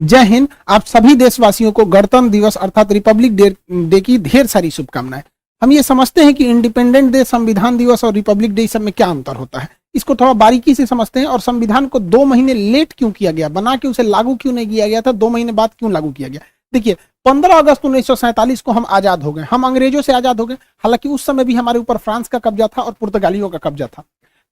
जय हिंद। आप सभी देशवासियों को गणतंत्र दिवस अर्थात रिपब्लिक डे की ढेर सारी शुभकामनाएं। हम ये समझते हैं कि इंडिपेंडेंट डे, संविधान दिवस और रिपब्लिक डे सब में क्या अंतर होता है, इसको थोड़ा बारीकी से समझते हैं। और संविधान को 2 महीने लेट क्यों किया गया, बना के उसे लागू क्यों नहीं किया गया था, 2 महीने बाद क्यों लागू किया गया। देखिए, 15 अगस्त 1947 को हम आजाद हो गए, हम अंग्रेजों से आजाद हो गए। हालांकि उस समय भी हमारे ऊपर फ्रांस का कब्जा था और पुर्तगालियों का कब्जा था।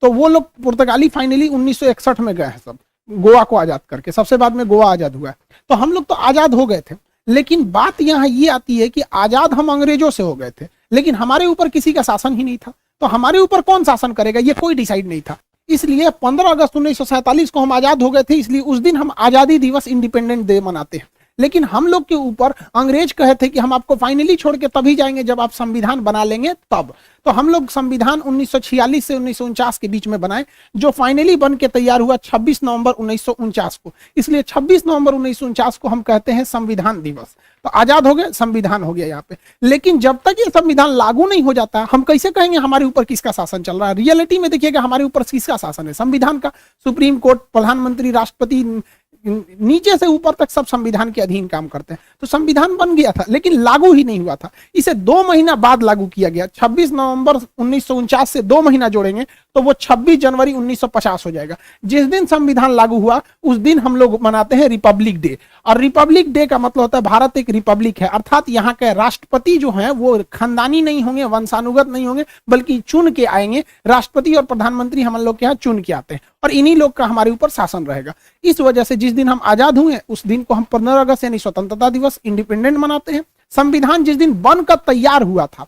तो वो लोग पुर्तगाली फाइनली 1961 में गए हैं सब, गोवा को आजाद करके। सबसे बाद में गोवा आजाद हुआ है। तो हम लोग तो आजाद हो गए थे, लेकिन बात यहाँ ये आती है कि आजाद हम अंग्रेजों से हो गए थे, लेकिन हमारे ऊपर किसी का शासन ही नहीं था। तो हमारे ऊपर कौन शासन करेगा, ये कोई डिसाइड नहीं था। इसलिए 15 अगस्त 1947 को हम आजाद हो गए थे, इसलिए उस दिन हम आजादी दिवस, इंडिपेंडेंट डे मनाते हैं। लेकिन हम लोग के ऊपर अंग्रेज कहे थे कि हम आपको फाइनली छोड़ के तभी जाएंगे जब आप संविधान बना लेंगे तब। तो हम लोग संविधान 1946 से 1949 के बीच में बनाए, जो फाइनली बन के तैयार हुआ 26 नवंबर 1949 को। इसलिए 26 नवंबर 1949 को हम कहते हैं संविधान दिवस। तो आजाद हो गए, संविधान हो गया यहाँ पे। लेकिन जब तक ये संविधान लागू नहीं हो जाता, हम कैसे कहेंगे हमारे ऊपर किसका शासन चल रहा है। रियलिटी में देखिएगा हमारे ऊपर किसका शासन है, संविधान का। सुप्रीम कोर्ट, प्रधानमंत्री, राष्ट्रपति, नीचे से ऊपर तक सब संविधान के अधीन काम करते हैं। तो संविधान बन गया था लेकिन लागू ही नहीं हुआ था। इसे 2 महीना बाद लागू किया गया। 26 नवंबर 1949 से 2 महीना जोड़ेंगे तो वो 26 जनवरी 1950 हो जाएगा। जिस दिन संविधान लागू हुआ उस दिन हम लोग मनाते हैं रिपब्लिक डे। और रिपब्लिक डे का मतलब होता है भारत एक रिपब्लिक है, अर्थात यहाँ के राष्ट्रपति जो हैं वो खानदानी नहीं होंगे, वंशानुगत नहीं होंगे, बल्कि चुन के आएंगे। राष्ट्रपति और प्रधानमंत्री हम लोग के यहाँ चुन के आते हैं और इन्हीं लोग का हमारे ऊपर शासन रहेगा। इस वजह से जिस दिन हम आजाद हुए उस दिन को हम 15 अगस्त यानी स्वतंत्रता दिवस, इंडिपेंडेंट मनाते हैं। संविधान जिस दिन बनकर तैयार हुआ था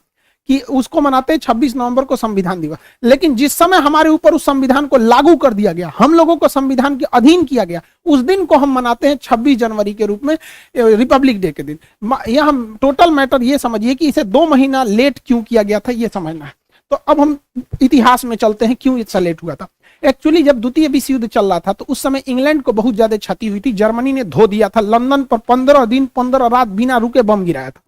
कि उसको मनाते हैं 26 नवंबर को संविधान दिवस। लेकिन जिस समय हमारे ऊपर उस संविधान को लागू कर दिया गया, हम लोगों को संविधान के अधीन किया गया, उस दिन को हम मनाते हैं 26 जनवरी के रूप में, रिपब्लिक डे के दिन। यह हम टोटल मैटर ये समझिए कि इसे 2 महीना लेट क्यों किया गया था, ये समझना है। तो अब हम इतिहास में चलते हैं, क्यों इतना लेट हुआ था। एक्चुअली जब द्वितीय विश्व युद्ध चल रहा था तो उस समय इंग्लैंड को बहुत ज्यादा क्षति हुई थी। जर्मनी ने धो दिया था, लंदन पर 15 दिन 15 रात बिना रुके बम गिराया था।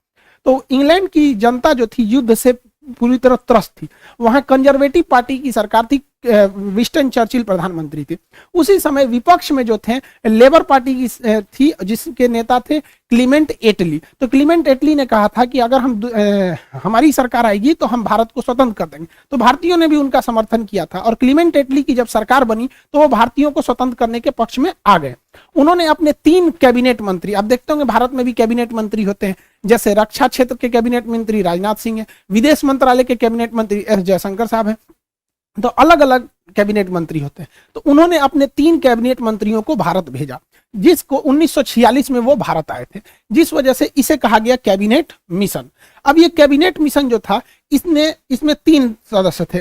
तो इंग्लैंड की जनता जो थी युद्ध से पूरी तरह त्रस्त थी। वहां कंजर्वेटिव पार्टी की सरकार थी, विंस्टन चर्चिल प्रधानमंत्री थे। उसी समय विपक्ष में जो थे लेबर पार्टी की थी, जिसके नेता थे क्लीमेंट एटली। तो क्लीमेंट एटली ने कहा था कि अगर हमारी सरकार आएगी तो हम भारत को स्वतंत्र कर देंगे। तो भारतीयों ने भी उनका समर्थन किया था और क्लीमेंट एटली की जब सरकार बनी तो वो भारतीयों को स्वतंत्र करने के पक्ष में आ गए। उन्होंने अपने 3 कैबिनेट मंत्री, आप देखते होंगे भारत में भी कैबिनेट मंत्री होते हैं, जैसे रक्षा क्षेत्र के कैबिनेट मंत्री राजनाथ सिंह है, विदेश मंत्रालय के कैबिनेट मंत्री एस जयशंकर साहब हैं। तो अलग अलग कैबिनेट मंत्री होते हैं। तो उन्होंने अपने 3 कैबिनेट मंत्रियों को भारत भेजा, जिसको 1946 में वो भारत आए थे, जिस वजह से इसे कहा गया कैबिनेट मिशन। अब ये कैबिनेट मिशन जो था इसमें 3 सदस्य थे।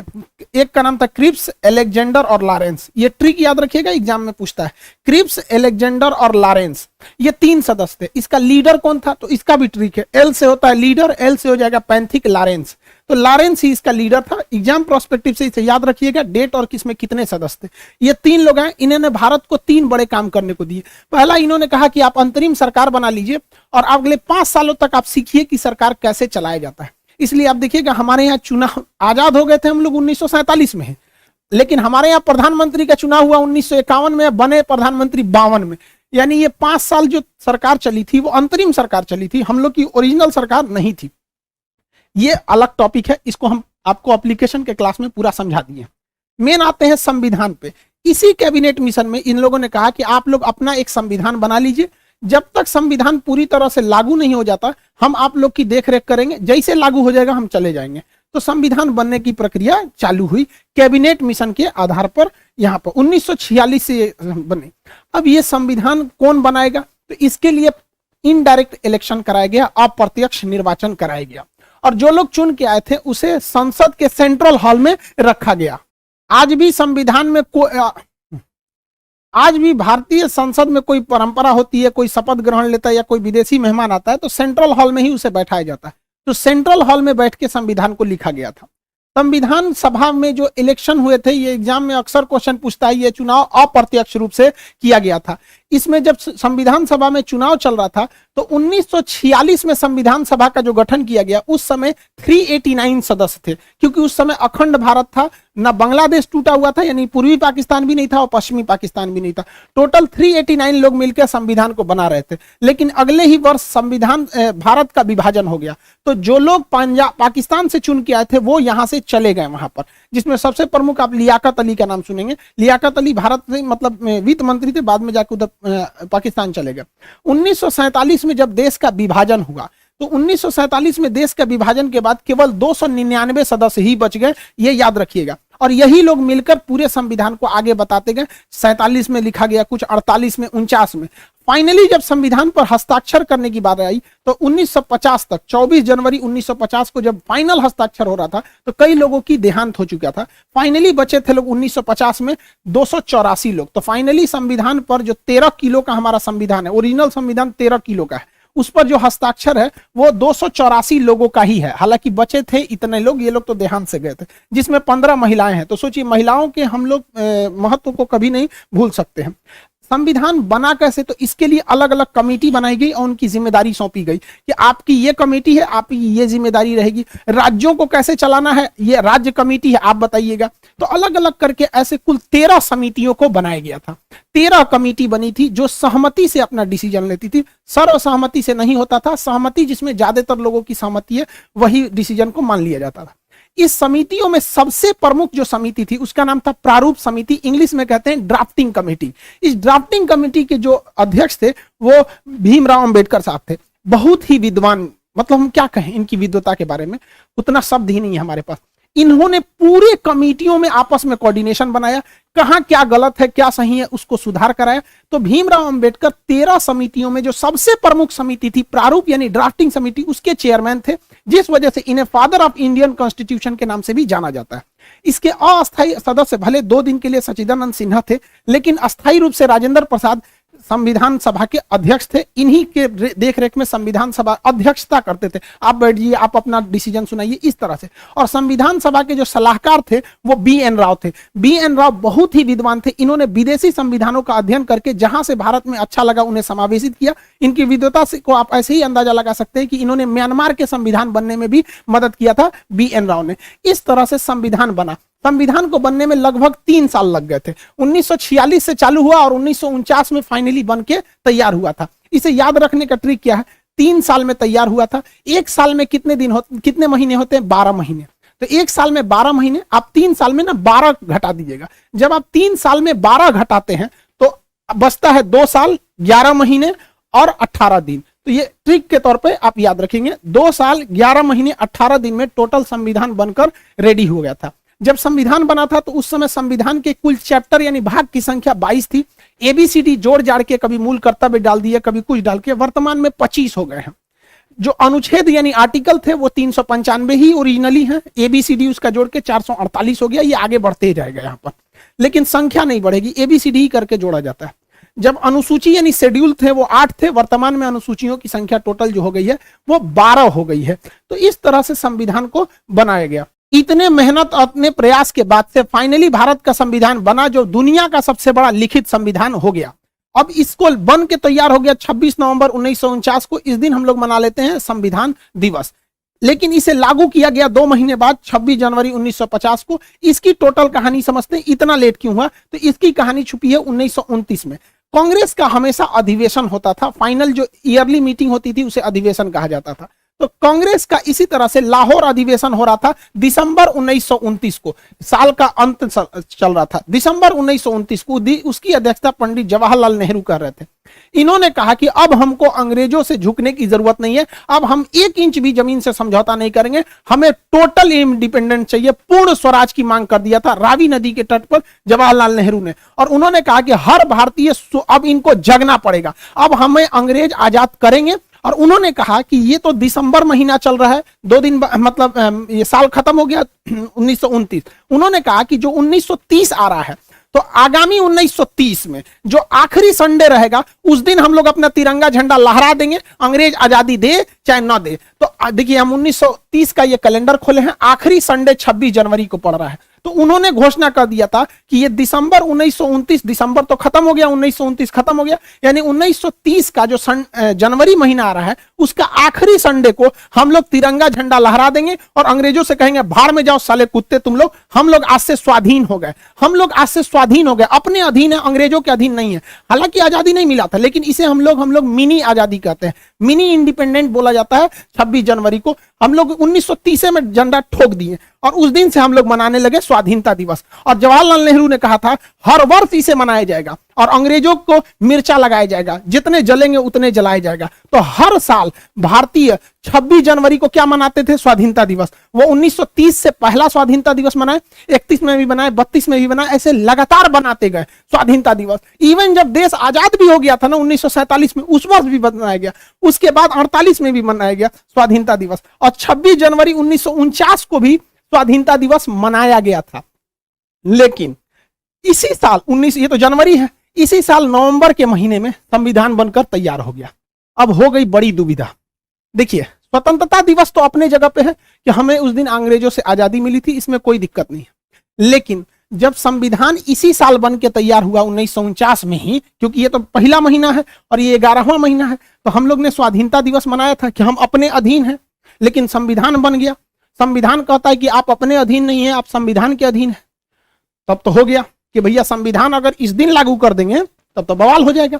एक का नाम था क्रिप्स, अलेक्जेंडर और लॉरेंस। ये ट्रिक याद रखिएगा, एग्जाम में पूछता है। क्रिप्स, अलेक्जेंडर और लॉरेंस, ये 3 सदस्य थे। इसका लीडर कौन था, तो इसका भी ट्रिक है। एल से होता है लीडर, एल से हो जाएगा पैंथिक, लॉरेंस। तो लॉरेंस ही इसका लीडर था। एग्जाम प्रोस्पेक्टिव से इसे याद रखिएगा, डेट और किसमें कितने सदस्य थे। ये 3 लोग हैं, इन्होंने भारत को 3 बड़े काम करने को दिए। पहला, इन्होंने कहा कि आप अंतरिम सरकार बना लीजिए और अगले 5 सालों तक आप सीखिए कि सरकार कैसे चलाया जाता है। इसलिए आप देखिएगा हमारे यहाँ चुनाव, आजाद हो गए थे हम लोग 1947 में, लेकिन हमारे यहाँ प्रधानमंत्री का चुनाव हुआ 1951 में, बने प्रधानमंत्री 52 में। यानी ये 5 साल जो सरकार चली थी वो अंतरिम सरकार चली थी, हम लोग की ओरिजिनल सरकार नहीं थी। ये अलग टॉपिक है, इसको हम आपको एप्लीकेशन के क्लास में पूरा समझा दिए। मेन आते हैं संविधान पे। इसी कैबिनेट मिशन में इन लोगों ने कहा कि आप लोग अपना एक संविधान बना लीजिए, जब तक संविधान पूरी तरह से लागू नहीं हो जाता हम आप लोग की देखरेख करेंगे, जैसे लागू हो जाएगा हम चले जाएंगे। तो संविधान बनने की प्रक्रिया चालू हुई कैबिनेट मिशन के आधार पर। यहाँ पर 1946 से बने। अब ये संविधान कौन बनाएगा, तो इसके लिए इनडायरेक्ट इलेक्शन कराया गया, अप्रत्यक्ष निर्वाचन कराया गया और जो लोग चुन के आए थे उसे संसद के सेंट्रल हॉल में रखा गया। आज भी संविधान में आज भी भारतीय संसद में कोई परंपरा होती है, कोई शपथ ग्रहण लेता है या कोई विदेशी मेहमान आता है तो सेंट्रल हॉल में ही उसे बैठाया जाता है। तो सेंट्रल हॉल में बैठ के संविधान को लिखा गया था। संविधान सभा में जो इलेक्शन हुए थे, ये एग्जाम में अक्सर क्वेश्चन पूछता है, ये चुनाव अप्रत्यक्ष रूप से किया गया था। इसमें जब संविधान सभा में चुनाव चल रहा था तो 1946 में संविधान सभा का जो गठन किया गया, उस समय 389 सदस्य थे, क्योंकि उस समय अखंड भारत था, ना बांग्लादेश टूटा हुआ था, यानी पूर्वी पाकिस्तान भी नहीं था और पश्चिमी पाकिस्तान भी नहीं था। टोटल 389 लोग मिलकर संविधान को बना रहे थे। लेकिन अगले ही वर्ष संविधान भारत का विभाजन हो गया, तो जो लोग पंजाब पाकिस्तान से चुन के आए थे वो यहां से चले गए वहां पर, जिसमें सबसे प्रमुख आप लियाकत अली का नाम सुनेंगे। लियाकत अली भारत से मतलब वित्त मंत्री थे, बाद में जाकर उधर पाकिस्तान चले गए। 1947 में जब देश का विभाजन हुआ तो 1947 में देश का विभाजन के बाद केवल 299 सदस्य ही बच गए, ये याद रखिएगा। और यही लोग मिलकर पूरे संविधान को आगे बताते गए। 47 में लिखा गया, कुछ 48 में, 49 में। फाइनली जब संविधान पर हस्ताक्षर करने की बात आई तो 1950 तक, 24 जनवरी 1950 को जब फाइनल हस्ताक्षर हो रहा था तो कई लोगों की देहांत हो चुका था। फाइनली बचे थे लोग 1950 में 284 लोग। तो फाइनली संविधान पर जो 13 किलो का हमारा संविधान है, ओरिजिनल संविधान 13 किलो का है, उस पर जो हस्ताक्षर है वो 284 लोगों का ही है। हालांकि बचे थे इतने लोग, ये लोग तो देहांत से गए थे, जिसमें 15 महिलाएं हैं। तो सोचिए, महिलाओं के हम लोग महत्व को कभी नहीं भूल सकते हैं। संविधान बना कैसे, तो इसके लिए अलग अलग कमेटी बनाई गई और उनकी जिम्मेदारी सौंपी गई कि आपकी ये कमेटी है, आपकी ये जिम्मेदारी रहेगी। राज्यों को कैसे चलाना है, ये राज्य कमेटी है, आप बताइएगा। तो अलग अलग करके ऐसे कुल 13 समितियों को बनाया गया था। 13 कमेटी बनी थी जो सहमति से अपना डिसीजन लेती थी, सर्वसहमति से नहीं होता था। सहमति जिसमें ज्यादातर लोगों की सहमति है, वही डिसीजन को मान लिया जाता था। इस समितियों में सबसे प्रमुख जो समिति थी उसका नाम था प्रारूप समिति, इंग्लिश में कहते हैं ड्राफ्टिंग कमेटी। इस ड्राफ्टिंग कमेटी के जो अध्यक्ष थे वो भीमराव अंबेडकर साहब थे। बहुत ही विद्वान, मतलब हम क्या कहें इनकी विद्वता के बारे में, उतना शब्द ही नहीं है हमारे पास। इन्होंने पूरे कमेटियों में आपस में कोऑर्डिनेशन बनाया, कहां क्या गलत है क्या सही है उसको सुधार कराया। तो भीमराव अंबेडकर 13 समितियों में जो सबसे प्रमुख समिति थी प्रारूप यानी ड्राफ्टिंग समिति, उसके चेयरमैन थे, जिस वजह से इन्हें फादर ऑफ इंडियन कॉन्स्टिट्यूशन के नाम से भी जाना जाता है। इसके अस्थायी सदस्य भले 2 दिन के लिए सच्चिदानंद सिन्हा थे, लेकिन अस्थायी रूप से राजेंद्र प्रसाद संविधान सभा के अध्यक्ष थे। इन्हीं के देखरेख में संविधान सभा अध्यक्षता करते थे। आप बैठिए, आप अपना डिसीजन सुनाइए, इस तरह से। और संविधान सभा के जो सलाहकार थे वो बी.एन. राव थे। बी.एन. राव बहुत ही विद्वान थे। इन्होंने विदेशी संविधानों का अध्ययन करके जहां से भारत में अच्छा लगा उन्हें समावेशित किया। इनकी विद्वता से को आप ऐसे ही अंदाजा लगा सकते हैं कि इन्होंने म्यांमार के संविधान बनने में भी मदद किया था बी.एन. राव ने। इस तरह से संविधान बना। संविधान को बनने में लगभग 3 साल लग गए थे। 1946 से चालू हुआ और 1949 में फाइनली बन के तैयार हुआ था। इसे याद रखने का ट्रिक क्या है, 3 साल में तैयार हुआ था। 1 साल में कितने महीने होते हैं, 12 महीने। तो 1 साल में 12 महीने, आप 3 साल में ना 12 घटा दीजिएगा। जब आप 3 साल में 12 घटाते हैं तो बचता है 2 साल 11 महीने और 18 दिन। तो ये ट्रिक के तौर पे आप याद रखेंगे। 2 साल 11 महीने 18 दिन में टोटल संविधान बनकर रेडी हो गया था। जब संविधान बना था तो उस समय संविधान के कुल चैप्टर यानी भाग की संख्या 22 थी। ABCD जोड़ जाड़ के कभी मूल कर्तव्य डाल दिया, कभी कुछ डाल के वर्तमान में 25 हो गए हैं। जो अनुच्छेद यानी आर्टिकल थे वो 395 ही ओरिजिनली हैं। ABCD उसका जोड़ के 448 हो गया। ये आगे बढ़ते ही जाएगा यहाँ पर, लेकिन संख्या नहीं बढ़ेगी, ABCD ही करके जोड़ा जाता है। जब अनुसूची यानी शेड्यूल थे वो 8 थे, वर्तमान में अनुसूचियों की संख्या टोटल जो हो गई है वो 12 हो गई है। तो इस तरह से संविधान को बनाया गया। इतने मेहनत और इतने प्रयास के बाद से फाइनली भारत का संविधान बना, जो दुनिया का सबसे बड़ा लिखित संविधान हो गया। अब इसको बन के तैयार हो गया 26 नवंबर 1949 को। इस दिन हम लोग मना लेते हैं संविधान दिवस। लेकिन इसे लागू किया गया 2 महीने बाद 26 जनवरी 1950 को। इसकी टोटल कहानी समझते हैं, इतना लेट क्यों हुआ, तो इसकी कहानी छुपी है 1929 में। कांग्रेस का हमेशा अधिवेशन होता था, फाइनल जो ईयरली मीटिंग होती थी उसे अधिवेशन कहा जाता था। तो कांग्रेस का इसी तरह से लाहौर अधिवेशन हो रहा था दिसंबर 1929 को, साल का अंत चल रहा था। दिसंबर 1929 को उसकी अध्यक्षता पंडित जवाहरलाल नेहरू कर रहे थे। इन्होंने कहा कि अब हमको अंग्रेजों से झुकने की जरूरत नहीं है, अब हम 1 इंच भी जमीन से समझौता नहीं करेंगे, हमें टोटल इंडिपेंडेंट चाहिए। पूर्ण स्वराज की मांग कर दिया था रावी नदी के तट पर जवाहरलाल नेहरू ने। और उन्होंने कहा कि हर भारतीय अब इनको जगना पड़ेगा, अब हमें अंग्रेज आजाद करेंगे। और उन्होंने कहा कि ये तो दिसंबर महीना चल रहा है, 2 दिन मतलब ये साल खत्म हो गया 1929। उन्होंने कहा कि जो 1930 आ रहा है, तो आगामी 1930 में जो आखिरी संडे रहेगा उस दिन हम लोग अपना तिरंगा झंडा लहरा देंगे, अंग्रेज आजादी दे चाहे ना दे। तो देखिए हम 1930 का ये कैलेंडर खोले हैं, आखिरी संडे 26 जनवरी को पड़ रहा है। तो उन्होंने घोषणा कर दिया था कि ये दिसंबर 1929, दिसंबर तो खत्म हो गया, 1929 खत्म हो गया, यानी 1930 का जो जनवरी महीना आ रहा है उसका आखिरी संडे को हम लोग तिरंगा झंडा लहरा देंगे और अंग्रेजों से कहेंगे भाड़ में जाओ साले कुत्ते तुम लोग, हम लोग आज से स्वाधीन हो गए, हम लोग आज से स्वाधीन हो गए, अपने अधीन है, अंग्रेजों के अधीन नहीं है। हालांकि आजादी नहीं मिला था, लेकिन इसे हम लोग मिनी आजादी कहते हैं, मिनी इंडिपेंडेंट बोला जाता है। 26 जनवरी को हम लोग 1930 में झंडा ठोक दिए और उस दिन से हम लोग मनाने लगे स्वाधीनता दिवस। और जवाहरलाल नेहरू ने कहा था हर वर्ष इसे मनाया जाएगा और अंग्रेजों को मिर्चा लगाया जाएगा, जितने जलेंगे उतने जलाया जाएगा। तो हर साल भारतीय 26 जनवरी को क्या मनाते थे? स्वाधीनता दिवस। वो 1930 से पहला स्वाधीनता दिवस मनाए, 31 में भी बनाए, 32 में भी बनाए, ऐसे लगातार बनाते गए स्वाधीनता दिवस। इवन जब देश आजाद भी हो गया था ना 1947 में, उस वर्ष भी बनाया गया, उसके बाद 48 में भी मनाया गया स्वाधीनता दिवस, और 26 जनवरी 1949 को भी स्वाधीनता दिवस मनाया गया था। लेकिन इसी साल ये तो जनवरी है, इसी साल नवंबर के महीने में संविधान बनकर तैयार हो गया। अब हो गई बड़ी दुविधा। देखिए, स्वतंत्रता दिवस तो अपने जगह पे है कि हमें उस दिन अंग्रेजों से आजादी मिली थी, इसमें कोई दिक्कत नहीं है। लेकिन जब संविधान इसी साल बन के तैयार हुआ 1949 में ही, क्योंकि ये तो पहला महीना है और ये 11वां महीना है, तो हम लोग ने स्वाधीनता दिवस मनाया था कि हम अपने अधीन हैं। लेकिन संविधान बन गया, संविधान कहता है कि आप अपने अधीन नहीं है, आप संविधान के अधीन है। तब तो हो गया कि भैया संविधान अगर इस दिन लागू कर देंगे तब तो बवाल हो जाएगा,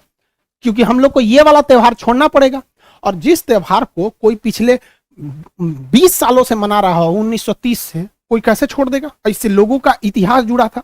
क्योंकि हम लोग को ये वाला त्योहार छोड़ना पड़ेगा। और जिस त्योहार को कोई पिछले 20 सालों से मना रहा हो 1930 से, कोई कैसे छोड़ देगा? इससे लोगों का इतिहास जुड़ा था।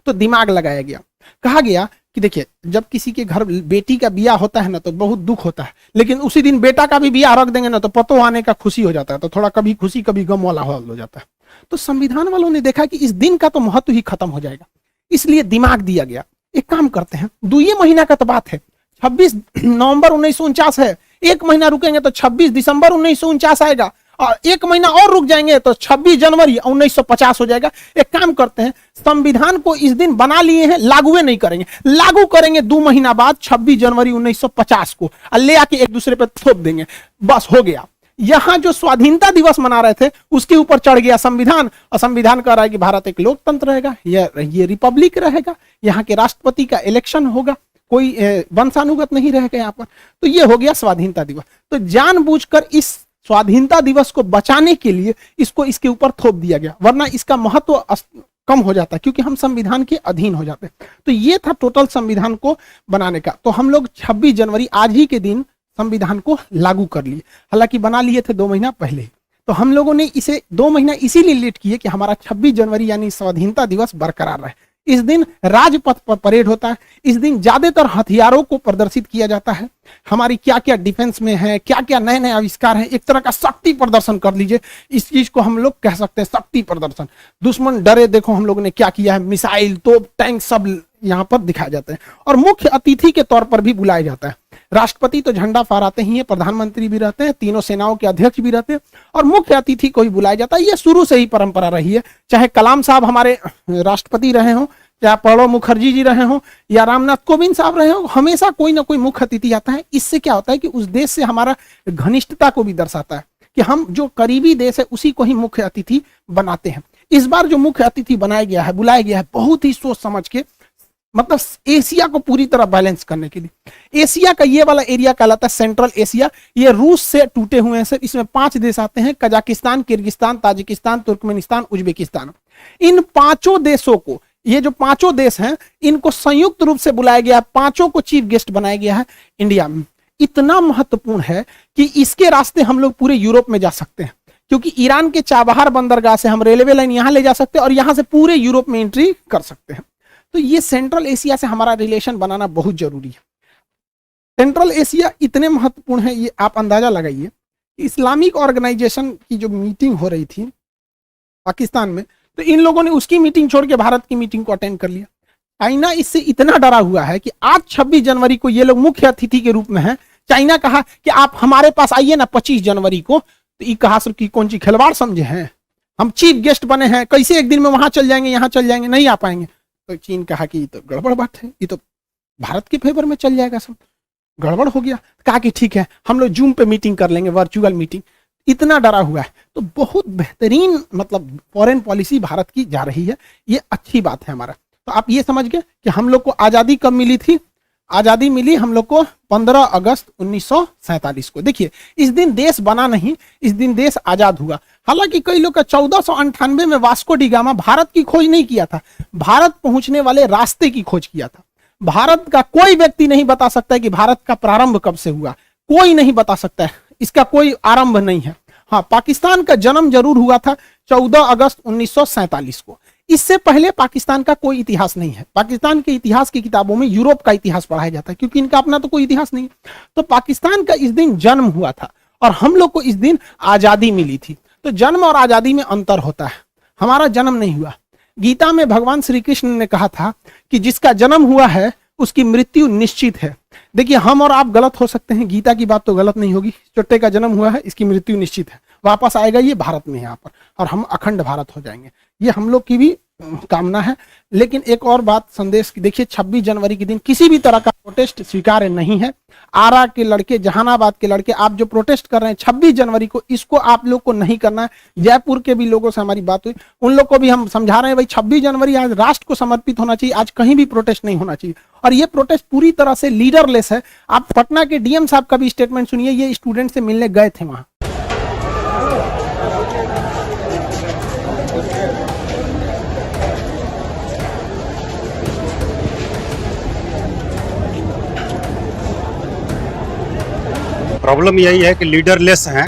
तो दिमाग लगाया गया, कहा गया कि देखिए, जब किसी के घर बेटी का बियाह होता है ना तो बहुत दुख होता है, लेकिन उसी दिन बेटा का भी बियाह रख देंगे ना तो पतो आने का खुशी हो जाता है, तो थोड़ा कभी खुशी कभी गम वाला हो जाता है। तो संविधान वालों ने देखा कि इस दिन का तो महत्व ही खत्म हो जाएगा, इसलिए दिमाग दिया गया, एक काम करते हैं, 2 महीना का तो बात है, 26 नवंबर 1949 है, एक महीना रुकेंगे तो 26 दिसंबर 1949 आएगा, और एक महीना और रुक जाएंगे तो 26 जनवरी 1950 हो जाएगा। एक काम करते हैं, संविधान को इस दिन बना लिए हैं, लागू नहीं करेंगे, लागू करेंगे 2 महीना बाद 26 जनवरी 1950 को, और ले आके एक दूसरे पे थोप देंगे, बस हो गया। यहां जो स्वाधीनता दिवस मना रहे थे उसके ऊपर चढ़ गया संविधान, और संविधान कह रहा है कि भारत एक लोकतंत्र रहेगा, ये रिपब्लिक रहेगा, यहाँ के राष्ट्रपति का इलेक्शन होगा, कोई वंशानुगत नहीं रहेगा यहाँ पर। तो ये हो गया स्वाधीनता दिवस। तो जानबूझकर इस स्वाधीनता दिवस को बचाने के लिए इसको इसके ऊपर थोप दिया गया, वरना इसका महत्व कम हो जाता है, क्योंकि हम संविधान के अधीन हो जाते हैं। तो ये था टोटल संविधान को बनाने का। तो हम लोग 26 जनवरी आज ही के दिन संविधान को लागू कर लिए, हालांकि बना लिए थे 2 महीना पहले। तो हम लोगों ने इसे 2 महीना इसीलिए लेट किए कि हमारा 26 जनवरी यानी स्वाधीनता दिवस बरकरार रहे। इस दिन राजपथ पर परेड होता है, इस दिन ज्यादातर हथियारों को प्रदर्शित किया जाता है, हमारी क्या क्या डिफेंस में है, क्या क्या नए नए आविष्कार हैं, एक तरह का शक्ति प्रदर्शन कर लीजिए, इस चीज को हम लोग कह सकते हैं शक्ति प्रदर्शन। दुश्मन डरे, देखो हम लोगों ने क्या किया है, मिसाइल, तोप, टैंक सब यहाँ पर दिखाए जाते हैं। और मुख्य अतिथि के तौर पर भी बुलाया जाता है। राष्ट्रपति तो झंडा फहराते ही है, प्रधानमंत्री भी रहते हैं, तीनों सेनाओं के अध्यक्ष भी रहते हैं, और मुख्य अतिथि को भी बुलाया जाता है। ये शुरू से ही परंपरा रही है, चाहे कलाम साहब हमारे राष्ट्रपति रहे हों, चाहे प्रणब मुखर्जी जी रहे हों, या रामनाथ कोविंद साहब रहे हों, हमेशा कोई ना कोई मुख्य अतिथि आता है। इससे क्या होता है कि उस देश से हमारा घनिष्ठता को भी दर्शाता है कि हम जो करीबी देश है उसी को ही मुख्य अतिथि बनाते हैं। इस बार जो मुख्य अतिथि बनाया गया है, बुलाया गया है, बहुत ही सोच समझ के, मतलब एशिया को पूरी तरह बैलेंस करने के लिए। एशिया का ये वाला एरिया कहलाता है सेंट्रल एशिया, ये रूस से टूटे हुए हैं सर। इसमें 5 देश आते हैं, Kazakhstan, Kyrgyzstan, Tajikistan, Turkmenistan, Uzbekistan. इन 5 देशों को, ये जो 5 देश हैं, इनको संयुक्त रूप से बुलाया गया है, 5 को चीफ गेस्ट बनाया गया है इंडिया में। इतना महत्वपूर्ण है कि इसके रास्ते हम लोग पूरे यूरोप में जा सकते हैं, क्योंकि ईरान के चाबहार बंदरगाह से हम रेलवे लाइन यहां ले जा सकते हैं और यहां से पूरे यूरोप में एंट्री कर सकते हैं। तो ये सेंट्रल एशिया से हमारा रिलेशन बनाना बहुत जरूरी है। सेंट्रल एशिया इतने महत्वपूर्ण है, ये आप अंदाजा लगाइए। इस्लामिक ऑर्गेनाइजेशन की जो मीटिंग हो रही थी पाकिस्तान में, तो इन लोगों ने उसकी मीटिंग छोड़ के भारत की मीटिंग को अटेंड कर लिया। चाइना इससे इतना डरा हुआ है कि आज 26 जनवरी को ये लोग मुख्य अतिथि के रूप में हैं। चाइना कहा कि आप हमारे पास आइए ना 25 जनवरी को, तो ये कहा सर कि कौन सी खिलवाड़ समझे हैं, हम चीफ गेस्ट बने हैं, कैसे एक दिन में वहां चल जाएंगे, यहाँ चल जाएंगे, नहीं आ पाएंगे। तो चीन कहा कि ये तो गड़बड़ बात है, ये तो भारत के फेवर में चल जाएगा, सब गड़बड़ हो गया। कहा कि ठीक है, हम लोग जूम पे मीटिंग कर लेंगे, वर्चुअल मीटिंग। इतना डरा हुआ है। तो बहुत बेहतरीन मतलब फॉरेन पॉलिसी भारत की जा रही है, ये अच्छी बात है हमारा। तो आप ये समझ गए कि हम लोग को आज़ादी कब मिली थी? आज़ादी मिली हम लोग को 15 अगस्त 1947 को। देखिए इस दिन देश बना नहीं, इस दिन देश आज़ाद हुआ। हालांकि कई लोग का 1498 में वास्को डी गामा भारत की खोज नहीं किया था, भारत पहुंचने वाले रास्ते की खोज किया था। भारत का कोई व्यक्ति नहीं बता सकता है कि भारत का प्रारंभ कब से हुआ, कोई नहीं बता सकता है, इसका कोई आरंभ नहीं है। हाँ, पाकिस्तान का जन्म जरूर हुआ था 14 अगस्त 1947 को। इससे पहले पाकिस्तान का कोई इतिहास नहीं है। पाकिस्तान के इतिहास की किताबों में यूरोप का इतिहास पढ़ाया जाता है, क्योंकि इनका अपना तो कोई इतिहास नहीं है। तो पाकिस्तान का इस दिन जन्म हुआ था और हम लोग को इस दिन आजादी मिली थी। तो जन्म और आजादी में अंतर होता है। हमारा जन्म नहीं हुआ। गीता में भगवान श्री कृष्ण ने कहा था कि जिसका जन्म हुआ है उसकी मृत्यु निश्चित है। देखिए हम और आप गलत हो सकते हैं, गीता की बात तो गलत नहीं होगी। चुट्टे का जन्म हुआ है, इसकी मृत्यु निश्चित है, वापस आएगा ये भारत में यहाँ पर, और हम अखंड भारत हो जाएंगे। ये हम लोग की भी कामना है। लेकिन एक और बात संदेश की, देखिए 26 जनवरी के दिन किसी भी तरह का प्रोटेस्ट स्वीकार्य नहीं है। आरा के लड़के, जहानाबाद के लड़के, आप जो प्रोटेस्ट कर रहे हैं 26 जनवरी को, इसको आप लोग को नहीं करना है। जयपुर के भी लोगों से हमारी बात हुई, उन लोग को भी हम समझा रहे हैं भाई 26 जनवरी आज राष्ट्र को समर्पित होना चाहिए, आज कहीं भी प्रोटेस्ट नहीं होना चाहिए। और ये प्रोटेस्ट पूरी तरह से लीडरलेस है। आप पटना के डीएम साहब का भी स्टेटमेंट सुनिए, ये स्टूडेंट से मिलने गए थे वहां। प्रॉब्लम यही है कि लीडरलेस हैं।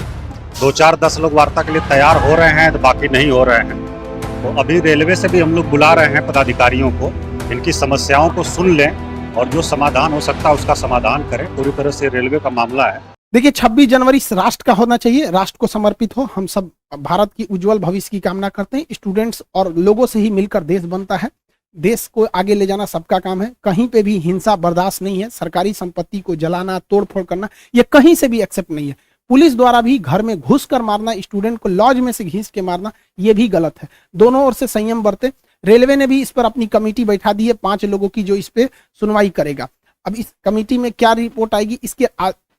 2-4-10 लोग वार्ता के लिए तैयार हो रहे हैं तो बाकी नहीं हो रहे हैं। तो अभी रेलवे से भी हम लोग बुला रहे हैं पदाधिकारियों को, इनकी समस्याओं को सुन लें और जो समाधान हो सकता है उसका समाधान करें। पूरी तरह से रेलवे का मामला है। देखिए 26 जनवरी राष्ट्र का होना चाहिए, राष्ट्र को समर्पित हो। हम सब भारत की उज्जवल भविष्य की कामना करते हैं। स्टूडेंट्स और लोगों से ही मिलकर देश बनता है। देश को आगे ले जाना सबका काम है। कहीं पे भी हिंसा बर्दाश्त नहीं है। सरकारी संपत्ति को जलाना, तोड़फोड़ करना, ये कहीं से भी एक्सेप्ट नहीं है। पुलिस द्वारा भी घर में घुस कर मारना, स्टूडेंट को लॉज में से घिस के मारना, ये भी गलत है। दोनों ओर से संयम बरते। रेलवे ने भी इस पर अपनी कमेटी बैठा दी है 5 लोगों की, जो इस पे सुनवाई करेगा। अब इस कमेटी में क्या रिपोर्ट आएगी, इसके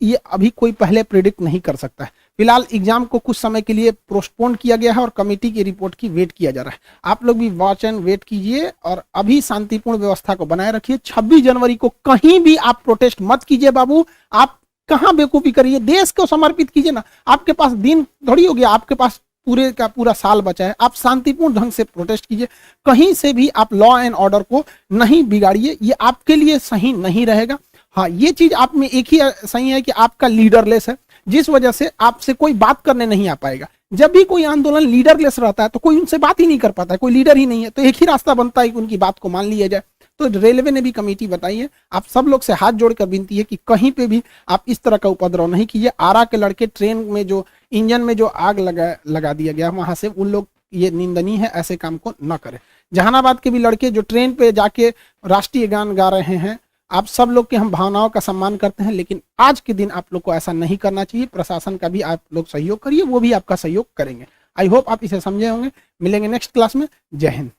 ये अभी कोई पहले प्रिडिक्ट नहीं कर सकता है। फिलहाल एग्जाम को कुछ समय के लिए पोस्टपोन किया गया है और कमेटी की रिपोर्ट की वेट किया जा रहा है। आप लोग भी वॉच एंड वेट कीजिए और अभी शांतिपूर्ण व्यवस्था को बनाए रखिए। 26 जनवरी को कहीं भी आप प्रोटेस्ट मत कीजिए बाबू। आप कहाँ बेवकूफी करिए, देश को समर्पित कीजिए ना। आपके पास दिन थोड़ी हो गया, आपके पास पूरे का पूरा साल बचा है। आप शांतिपूर्ण ढंग से प्रोटेस्ट कीजिए। कहीं से भी आप लॉ एंड ऑर्डर को नहीं बिगाड़िए, ये आपके लिए सही नहीं रहेगा। हाँ, ये चीज आप में एक ही सही है कि आपका लीडरलेस है, जिस वजह से आपसे कोई बात करने नहीं आ पाएगा। जब भी कोई आंदोलन लीडरलेस रहता है तो कोई उनसे बात ही नहीं कर पाता है, कोई लीडर ही नहीं है। तो एक ही रास्ता बनता है कि उनकी बात को मान लिया जाए। तो रेलवे ने भी कमेटी बताई है। आप सब लोग से हाथ जोड़कर विनती है कि कहीं पे भी आप इस तरह का उपद्रव नहीं कीजिए। आरा के लड़के ट्रेन में जो इंजन में जो आग लगा दिया गया वहां से, उन लोग, ये निंदनीय है, ऐसे काम को न करें। जहानाबाद के भी लड़के जो ट्रेन पे जाके राष्ट्रीय गान गा रहे हैं, आप सब लोग के हम भावनाओं का सम्मान करते हैं, लेकिन आज के दिन आप लोग को ऐसा नहीं करना चाहिए। प्रशासन का भी आप लोग सहयोग करिए, वो भी आपका सहयोग करेंगे। आई होप आप इसे समझे होंगे। मिलेंगे नेक्स्ट क्लास में। जय हिंद।